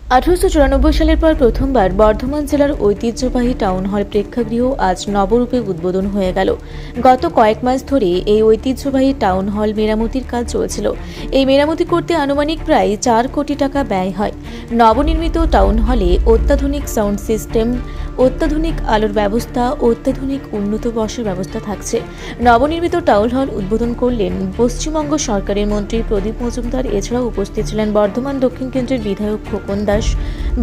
1894 সালের পর প্রথমবার বর্ধমান জেলার ঐতিহ্যবাহী টাউন হল প্রেক্ষাগৃহ আজ নবরূপে উদ্বোধন হয়ে গেল। গত কয়েক মাস ধরে এই ঐতিহ্যবাহী টাউন হল মেরামতির কাজ চলছিল। এই মেরামতি করতে আনুমানিক প্রায় 4 কোটি টাকা ব্যয় হয়। নবনির্মিত টাউন হলে অত্যাধুনিক সাউন্ড সিস্টেম, অত্যাধুনিক আলোর ব্যবস্থা, অত্যাধুনিক উন্নত বসার ব্যবস্থা থাকছে। নবনির্মিত টাউন হল উদ্বোধন করলেন পশ্চিমবঙ্গ সরকারের মন্ত্রী প্রদীপ মজুমদার। এছাড়াও উপস্থিত ছিলেন বর্ধমান দক্ষিণ কেন্দ্রের বিধায়ক খোকন দাস,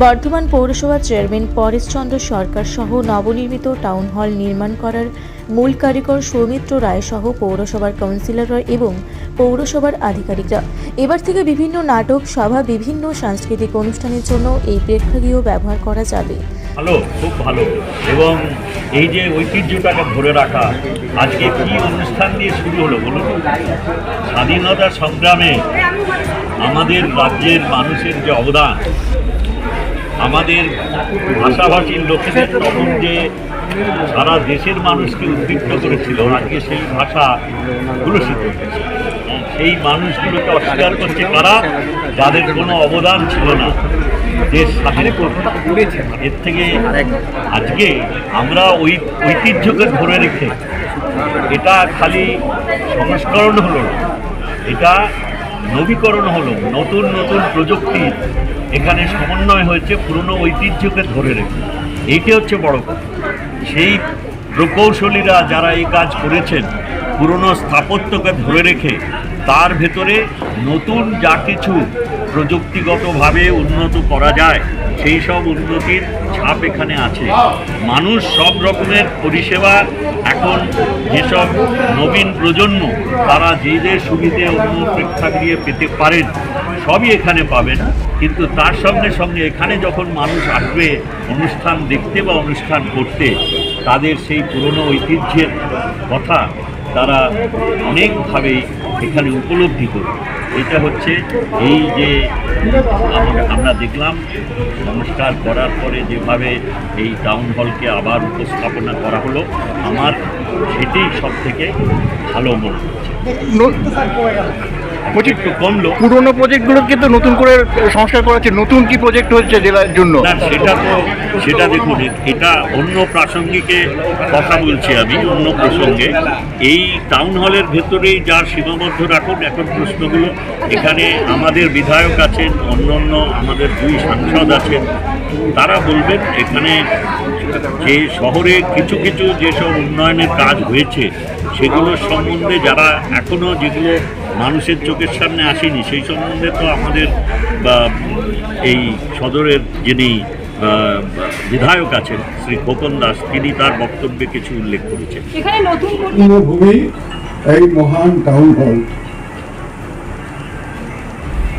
বর্ধমান পৌরসভার চেয়ারম্যান পরেশচন্দ্র সরকার সহ নবনির্মিত টাউন হল নির্মাণ করার মূল কারিগর সৌমিত্র রায় সহ পৌরসভার কাউন্সিলররা এবং পৌরসভার আধিকারিকরা। এবার থেকে বিভিন্ন নাটক, সভা, বিভিন্ন সাংস্কৃতিক অনুষ্ঠানের জন্য এই প্রেক্ষাগৃহ ব্যবহার করা যাবে। ভালো, খুব ভালো। এবং এই যে ঐতিহ্যটাকে ধরে রাখা, আজকে কি অনুষ্ঠান দিয়ে শুরু হলো বলুন? স্বাধীনতা সংগ্রামে আমাদের রাজ্যের মানুষের যে অবদান, আমাদের ভাষাভাষীর লোকেদের তখন যে সারা দেশের মানুষকে উদ্দীপ্ত করেছিল, আজকে সেই ভাষা কলুষিত হয়েছে। সেই মানুষগুলোকে অস্বীকার করছে কারা? যাদের কোনো অবদান ছিল না, দেশ স্বাধীন করেছে। এর থেকে আজকে আমরা ওই ঐতিহ্যকে ধরে রেখে, এটা খালি সংস্করণ হলো না, এটা নবীকরণ হলো। নতুন নতুন প্রযুক্তির এখানে সমন্বয় হয়েছে পুরনো ঐতিহ্যকে ধরে রেখে। এইটা হচ্ছে বড় কথা। সেই প্রকৌশলীরা যারা এই কাজ করেছেন, পুরনো স্থাপত্যকে ধরে রেখে তার ভেতরে নতুন যা কিছু প্রযুক্তিগতভাবে উন্নত করা যায়, সেই সব উন্নতির ছাপ এখানে আছে। মানুষ সব রকমের পরিষেবা এখন যেসব নবীন প্রজন্ম তারা যে যে সুবিধে অন্য প্রেক্ষাগৃহে পেতে পারেন, সবই এখানে পাবেন। কিন্তু তার সঙ্গে সঙ্গে এখানে যখন মানুষ আসবে অনুষ্ঠান দেখতে বা অনুষ্ঠান করতে, তাদের সেই পুরনো ঐতিহ্যের কথা তারা অনেকভাবেই এখানে উপলব্ধি করবে। এটা হচ্ছে এই যে আমরা দেখলাম সংস্কার করার পরে যেভাবে এই টাউন হলকে আবার উপস্থাপনা করা হলো, আমার সেটাই সব থেকে ভালো মনে হচ্ছে। প্রজেক্ট কমলো, পুরোনো প্রজেক্টগুলোকে তো নতুন করে সংস্কার করা হচ্ছে। নতুন কি প্রজেক্ট হচ্ছে জেলার জন্য? না, সেটা দেখুন, এটা অন্য প্রাসঙ্গিকে কথা বলছি আমি, অন্য প্রসঙ্গে। এই টাউন হলের ভেতরেই যা সীমাবদ্ধ রাখুন এখন প্রশ্নগুলো। এখানে আমাদের বিধায়ক আছেন, অন্য আমাদের 2 সাংসদ আছেন, তারা বলবেন এখানে যে শহরে কিছু কিছু যেসব উন্নয়নের কাজ হয়েছে সেগুলোর সম্বন্ধে যারা এখনও যেগুলো মানুষের চোখের সামনে আসেনি, সেই সম্বন্ধে তো আমাদের এই সদরের যিনি বিধায়ক আছেন শ্রী খোকন দাস, তিনি তার বক্তব্যে কিছু উল্লেখ করেছেন। ভূমি এই মহান টাউন হল,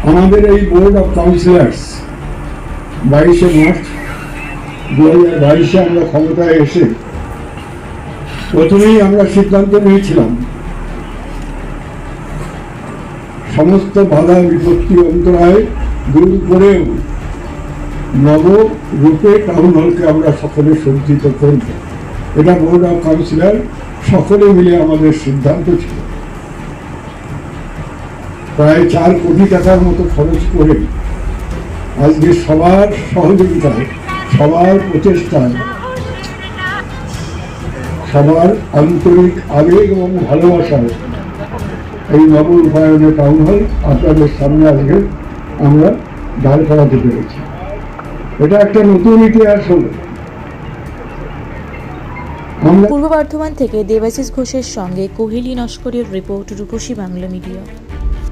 আমাদের এই বোর্ড অফ কাউন্সিলার্স 22শে মার্চ 2022 আমরা ক্ষমতায় এসে প্রথমেই আমরা সিদ্ধান্ত নিয়েছিলাম সমস্ত বাধা বিপত্তি অন্তরায় দূর করেও নবরূপে টাউন হলকে আমরা সকলে সজ্জিত করব। এটা বোর্ড অফ কাউন্সিলর সকলে মিলে আমাদের সিদ্ধান্ত ছিল। প্রায় 4 কোটি টাকার মতো খরচ করে আজকে সবার সহযোগিতায়, সবার প্রচেষ্টায়, সবার আন্তরিক আবেগ এবং ভালোবাসায় এই নবরূপায়ণে টাউন হল আপনাদের সামনে আজকে আমরা দাঁড় করাতে পেরেছি। এটা একটা নতুন ইতিহাস হলো। পূর্ব বর্ধমান থেকে দেবাশিস ঘোষের সঙ্গে কোহেলি নস্করের রিপোর্ট, রূপসী বাংলা মিডিয়া।